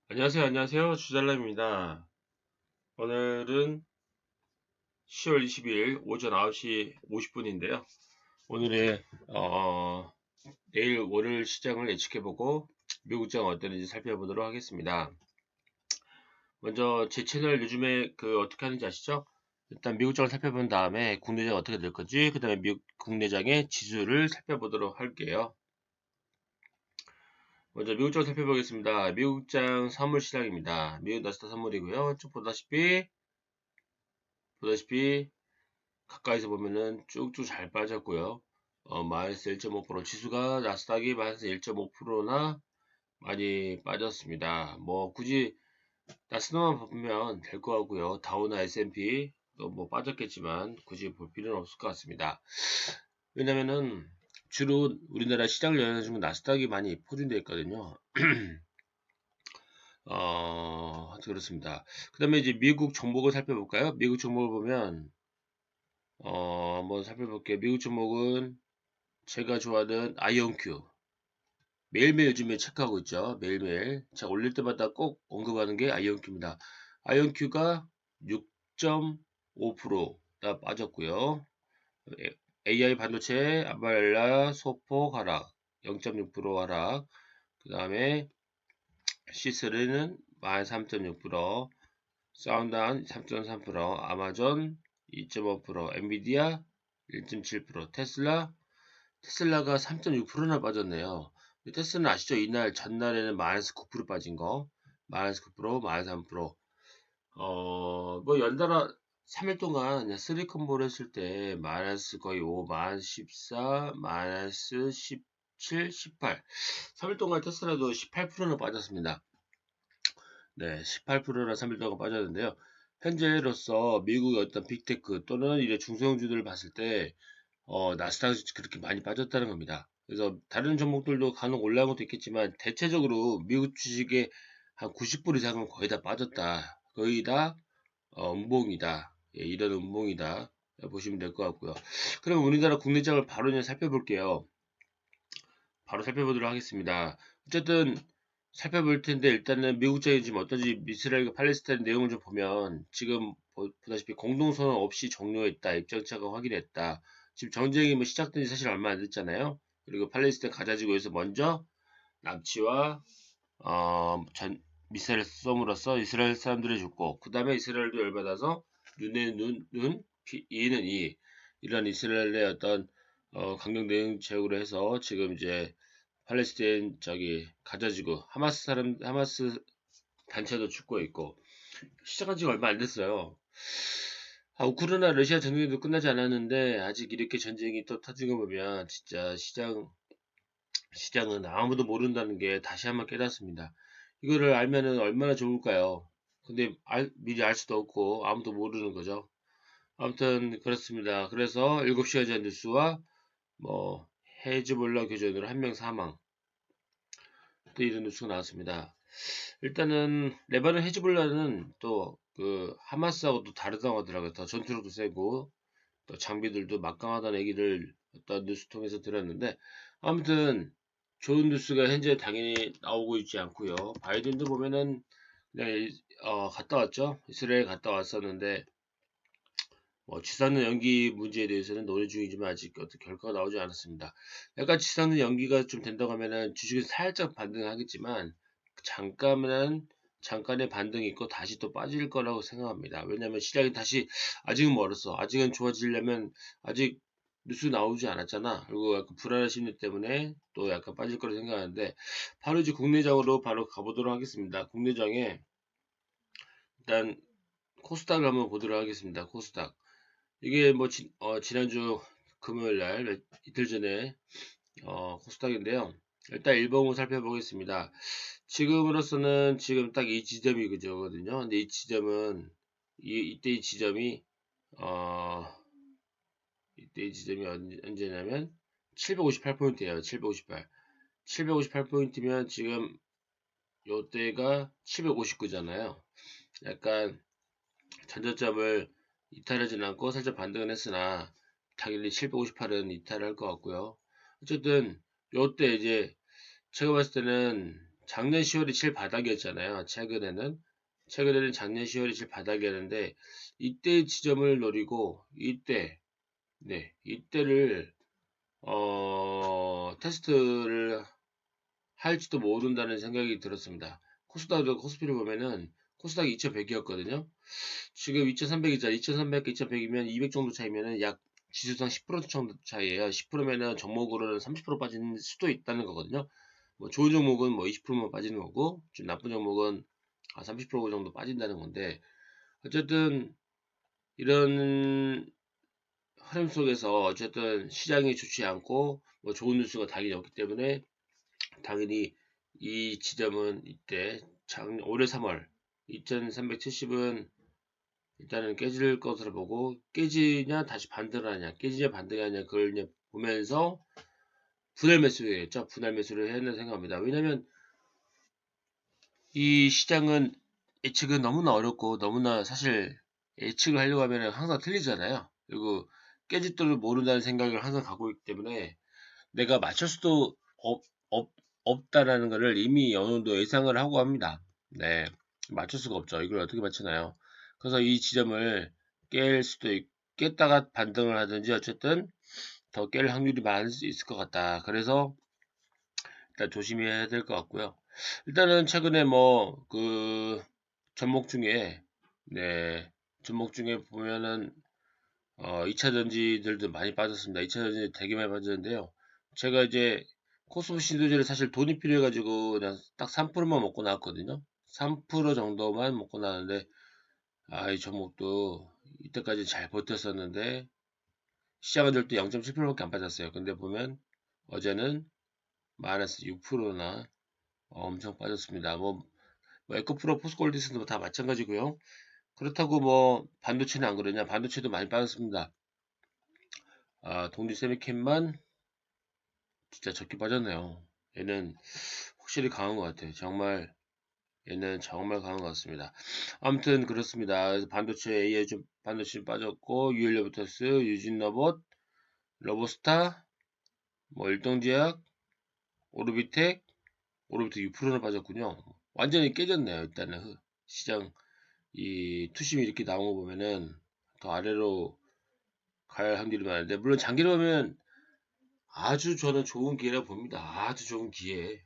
안녕하세요. 주잘람입니다. 오늘은 10월 22일 오전 9시 50분인데요. 오늘의 내일 월요일 시장을 예측해보고 미국 장 어떠는지 살펴보도록 하겠습니다. 먼저 제 채널 요즘에 어떻게 하는지 아시죠? 일단 미국 장을 살펴본 다음에 국내장 어떻게 될 건지, 그 다음에 국내장의 지수를 살펴보도록 할게요. 먼저 미국장 살펴보겠습니다. 미국장 선물 시장입니다. 미국 나스닥 선물이고요. 쭉 보다시피 가까이서 보면은 쭉쭉 잘 빠졌고요. 마이너스 1.5% 지수가 나스닥이 마이너스 1.5%나 많이 빠졌습니다. 뭐 굳이 나스닥만 보면 될 것 같고요. 다우나 S&P 또 뭐 빠졌겠지만 굳이 볼 필요는 없을 것 같습니다. 왜냐면은 주로 우리나라 시장을 영향해주는 나스닥이 많이 포진되어 있거든요. 그렇습니다. 그 다음에 이제 미국 종목을 살펴볼까요? 미국 종목을 보면 한번 살펴볼게요. 미국 종목은 제가 좋아하는 아이온큐. 매일매일 요즘에 체크하고 있죠. 매일매일. 제가 올릴 때마다 꼭 언급하는 게 아이온큐입니다. 아이온큐가 6.5%나 빠졌고요. AI 반도체, 아말라, 소폭 하락, 0.6% 하락. 그 다음에 C3는 마이너스 3.6%, 사운드한 3.3%, 아마존 2.5%, 엔비디아 1.7%, 테슬라가 3.6%나 빠졌네요. 테슬라는 아시죠? 이날 전날에는 마이너스 9% 빠진 거, 마이너스 9%, 마이너스 3%. 뭐 연달아 3일 동안 쓰리콤보를 했을 때 마이너스 거의 5, 마이너스 14, 마이너스 17, 18. 3일 동안 테슬라도 18%나 빠졌습니다. 네, 18%나 3일 동안 빠졌는데요. 현재로서 미국의 어떤 빅테크 또는 이제 중소형주들을 봤을 때 나스닥이 그렇게 많이 빠졌다는 겁니다. 그래서 다른 종목들도 간혹 올라온 것도 있겠지만 대체적으로 미국 주식의 한 90% 이상은 거의 다 빠졌다. 거의 다 음봉이다. 예, 이런 음봉이다. 보시면 될 것 같고요. 그럼 우리나라 국내장을 바로 그냥 살펴볼게요. 바로 살펴보도록 하겠습니다. 어쨌든 살펴볼 텐데 일단은 미국장이 지금 어떤지 이스라엘과 팔레스타인 내용을 좀 보면 지금 보다시피 공동선언 없이 종료했다. 입장차가 확인했다. 지금 전쟁이 뭐 시작된 지 사실 얼마 안 됐잖아요. 그리고 팔레스타인 가자지구에서 먼저 납치와 미사일을 쏘므로써 이스라엘 사람들이 죽고 그 다음에 이스라엘도 열받아서 눈에 눈, 이에는 이 이런 이스라엘의 어떤 강경 대응책으로 해서 지금 이제 팔레스타인 가자지구 하마스 단체도 죽고 있고 시작한 지가 얼마 안 됐어요. 우크라이나 러시아 전쟁도 끝나지 않았는데 아직 이렇게 전쟁이 또 터진 거 보면 진짜 시장은 아무도 모른다는 게 다시 한번 깨닫습니다. 이거를 알면은 얼마나 좋을까요? 근데 미리 알 수도 없고 아무도 모르는 거죠. 아무튼 그렇습니다. 그래서 7시간 전 뉴스와 뭐 헤즈볼라 교전으로 한 명 사망 또 이런 뉴스가 나왔습니다. 일단은 레바논 헤즈볼라는 또 그 하마스하고 또 다르다고 하더라고요. 더 전투력도 세고 또 장비들도 막강하다는 얘기를 어떤 뉴스 통해서 들었는데 아무튼 좋은 뉴스가 현재 당연히 나오고 있지 않고요. 바이든도 보면은 그냥 갔다 왔죠. 이스라엘 갔다 왔었는데 지상군 연기 문제에 대해서는 논의 중이지만 아직 어떤 결과가 나오지 않았습니다. 약간 지상군 연기가 좀 된다고 하면은 주식이 살짝 반등하겠지만 잠깐의 반등이 있고 다시 또 빠질 거라고 생각합니다. 왜냐하면 시장이 다시 아직은 멀었어. 아직은 좋아지려면 아직 뉴스 나오지 않았잖아. 그리고 약간 불안한 심리 때문에 또 약간 빠질 거라고 생각하는데 바로 이제 국내장으로 바로 가보도록 하겠습니다. 국내장에 일단 코스닥을 한번 보도록 하겠습니다. 코스닥. 이게 뭐 지난주 금요일 날 이틀 전에 코스닥인데요. 일단 일봉을 살펴보겠습니다. 지금으로서는 지금 딱 이 지점이 그저거든요. 근데 이 지점은 이때 이 지점이 어 이때 이 지점이 언제냐면 758포인트예요. 758. 758포인트면 지금 요때가 759잖아요. 약간 전저점을 이탈하진 않고 살짝 반등은 했으나 당연히 758은 이탈할 것 같고요. 어쨌든 요때 이제 제가 봤을 때는 작년 10월이 제일 바닥이었잖아요. 최근에는 작년 10월이 제일 바닥이었는데 이때 지점을 노리고 이때를 테스트를 할지도 모른다는 생각이 들었습니다. 코스닥도 코스피를 보면은 코스닥이 2100이었거든요. 지금 2300이잖아. 2300, 2100이면 200 정도 차이면은 약 지수상 10% 정도 차이에요. 10%면은 종목으로는 30% 빠질 수도 있다는 거거든요. 뭐 좋은 종목은 뭐 20%만 빠지는 거고, 좀 나쁜 종목은 30% 정도 빠진다는 건데, 어쨌든 이런 흐름 속에서 어쨌든 시장이 좋지 않고 뭐 좋은 뉴스가 당연히 없기 때문에 당연히 이 지점은 이때 올해 3월 2370은 일단은 깨질 것으로 보고, 깨지냐 다시 반등을 하냐, 깨지냐 반등을 하냐, 그걸 이제 보면서 분할 매수겠죠. 분할 매수를 해야 된다고 생각합니다. 왜냐면 이 시장은 예측은 너무나 어렵고 너무나 사실 예측을 하려고 하면 항상 틀리잖아요. 그리고 깨질 줄을 모른다는 생각을 항상 갖고 있기 때문에 내가 맞출 수도 없다라는 것을 이미 어느 정도 예상을 하고 합니다. 네, 맞출 수가 없죠. 이걸 어떻게 맞추나요? 그래서 이 지점을 깼다가 반등을 하든지 어쨌든 더 깰 확률이 많을 수 있을 것 같다. 그래서 일단 조심해야 될 것 같고요. 일단은 최근에 뭐 그 종목 중에 종목 중에 보면은 2차 전지들도 많이 빠졌습니다. 2차 전지 되게 많이 빠졌는데요. 제가 이제 코스모 신도제를 사실 돈이 필요해가지고 그냥 딱 3%만 먹고 나왔거든요. 3% 정도만 먹고 나왔는데 이 종목도 이때까지 잘 버텼었는데 시작은 절대 0.7%밖에 안 빠졌어요. 근데 보면 어제는 마이너스 6%나 엄청 빠졌습니다. 뭐 에코프로, 포스코홀디스도 다 마찬가지고요. 그렇다고 뭐 반도체는 안 그러냐? 반도체도 많이 빠졌습니다. 동지 세미캠만 진짜 적게 빠졌네요. 얘는 확실히 강한 것 같아요. 얘는 정말 강한 것 같습니다. 아무튼 그렇습니다. 그래서 반도체 AI 반도체 빠졌고, 유엘로비터스, 유진로봇, 로보스타, 뭐 일동제약, 오르비텍 6%나 빠졌군요. 완전히 깨졌네요. 일단은 시장 이 투심이 이렇게 나온 거 보면은 더 아래로 갈 확률이 많은데, 물론 장기로 보면 아주 저는 좋은 기회라 봅니다. 아주 좋은 기회.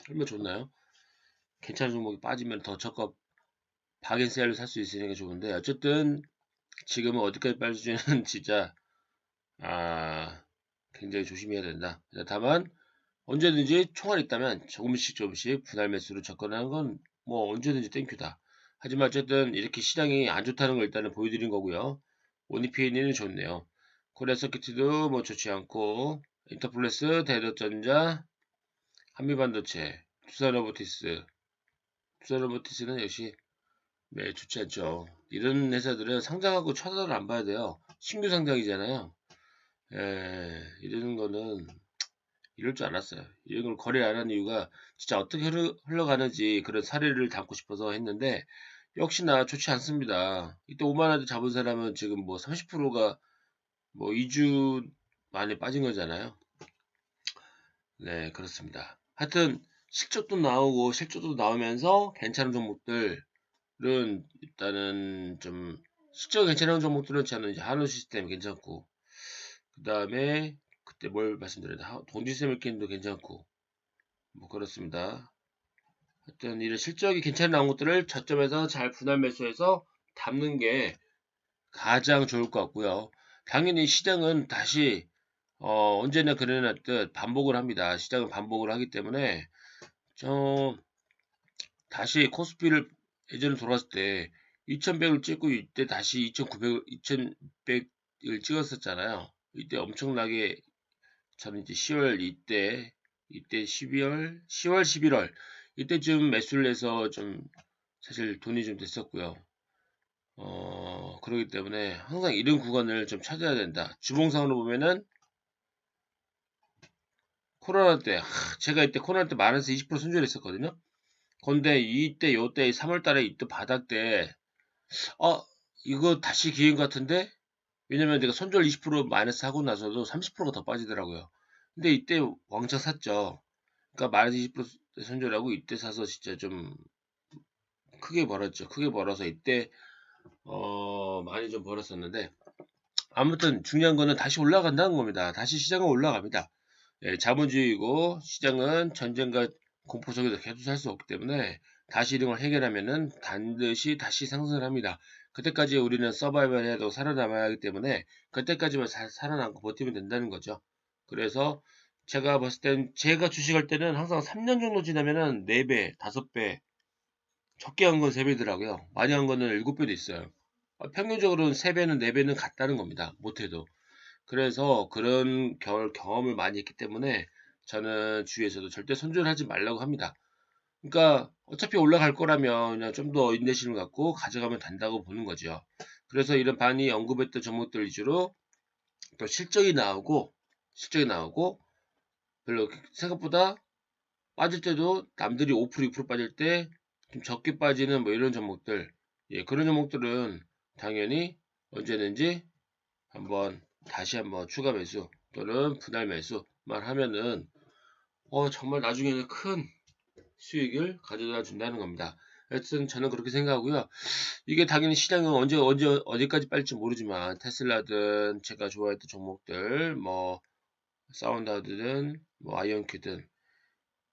얼마나 좋나요? 괜찮은 종목이 빠지면 더 저가 박앤세일로 살 수 있으니까 좋은데, 어쨌든 지금은 어디까지 빠질지는 진짜 아 굉장히 조심해야 된다. 다만 언제든지 총알이 있다면 조금씩 분할 매수로 접근하는 건 뭐 언제든지 땡큐다. 하지만 어쨌든 이렇게 시장이 안 좋다는 걸 일단은 보여드린 거고요. 오니피니는 좋네요. 코리아 서키트도 뭐 좋지 않고, 인터플레스, 대덕전자, 한미반도체, 투사로보티스는 역시 좋지 않죠. 이런 회사들은 상장하고 쳐다를 안 봐야 돼요. 신규 상장이잖아요. 이러는 거는 이럴 줄 알았어요. 이런 걸 거래 안 하는 이유가 진짜 어떻게 흘러가는지 그런 사례를 담고 싶어서 했는데, 역시나 좋지 않습니다. 이때 5만원대 잡은 사람은 지금 뭐 30%가 뭐 2주 만에 빠진 거잖아요. 네, 그렇습니다. 하여튼 실적도 나오면서 괜찮은 종목들은 일단은 좀 실적 괜찮은 종목들은 저는 이제 한우 시스템 괜찮고, 그 다음에 그때 뭘 말씀드렸나, 동지세밀캔도 괜찮고, 뭐 그렇습니다. 하여튼 이런 실적이 괜찮은 나온 것들을 저점에서 잘 분할 매수해서 담는 게 가장 좋을 것 같고요. 당연히 시장은 다시 언제나 그래놨듯 반복을 합니다. 시장은 반복을 하기 때문에 다시 코스피를 예전에 돌아왔을 때 2100을 찍고 이때 다시 2100을 찍었었잖아요. 이때 엄청나게 저는 이제 10월 이때 10월 11월 이때쯤 매수를 해서 좀 사실 돈이 좀 됐었고요. 그러기 때문에 항상 이런 구간을 좀 찾아야 된다. 주봉상으로 보면은 코로나 때, 제가 이때 코로나 때 마이너스 20% 손절했었거든요. 근데 요때 3월 달에 이때 바닥 때, 이거 다시 기회인 것 같은데? 왜냐면 내가 손절 20% 마이너스 하고 나서도 30%가 더 빠지더라고요. 근데 이때 왕창 샀죠. 그러니까 마이너스 20% 손절하고 이때 사서 진짜 좀 크게 벌었죠. 크게 벌어서 이때 많이 좀 벌었었는데, 아무튼 중요한 거는 다시 올라간다는 겁니다. 다시 시장은 올라갑니다. 예, 자본주의고 시장은 전쟁과 공포 속에서 계속 살 수 없기 때문에 다시 이런 걸 해결하면은 반드시 다시 상승을 합니다. 그때까지 우리는 서바이벌 해도 살아남아야 하기 때문에 그때까지만 살아남고 버티면 된다는 거죠. 그래서 제가 봤을 땐 제가 주식할 때는 항상 3년 정도 지나면은 4배, 5배, 적게 한 건 3배더라고요. 많이 한 거는 7배도 있어요. 평균적으로는 3배는 4배는 같다는 겁니다. 못해도. 그래서 그런 경험을 많이 했기 때문에 저는 주위에서도 절대 손절하지 말라고 합니다. 그러니까 어차피 올라갈 거라면 그냥 좀 더 인내심을 갖고 가져가면 된다고 보는 거죠. 그래서 이런 반이 언급했던 종목들 위주로 또 실적이 나오고 별로 생각보다 빠질 때도 남들이 5% 6% 빠질 때 좀 적게 빠지는 뭐 이런 종목들, 예, 그런 종목들은 당연히 언제든지 다시 한번 추가 매수 또는 분할 매수만 하면은 정말 나중에는 큰 수익을 가져다 준다는 겁니다. 하여튼 저는 그렇게 생각하고요. 이게 당연히 시장은 어디까지 빨지 모르지만 테슬라든 제가 좋아했던 종목들 뭐 사운드하드든 뭐 아이언큐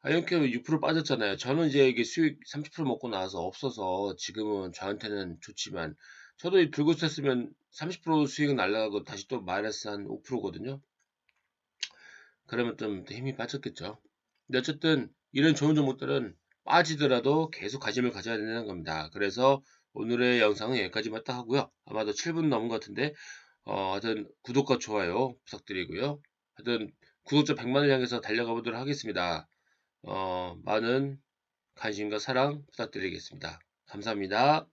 6% 빠졌잖아요. 저는 이제 이게 수익 30% 먹고 나서 없어서 지금은 저한테는 좋지만 저도 들고 있었으면 30% 수익은 날라가고 다시 또 마이너스 한 5%거든요. 그러면 좀 힘이 빠졌겠죠. 근데 어쨌든 이런 좋은 종목들은 빠지더라도 계속 관심을 가져야 된다는 겁니다. 그래서 오늘의 영상은 여기까지만 딱 하고요. 아마도 7분 넘은 것 같은데 하여튼 구독과 좋아요 부탁드리고요. 하여튼 구독자 100만을 향해서 달려가 보도록 하겠습니다. 많은 관심과 사랑 부탁드리겠습니다. 감사합니다.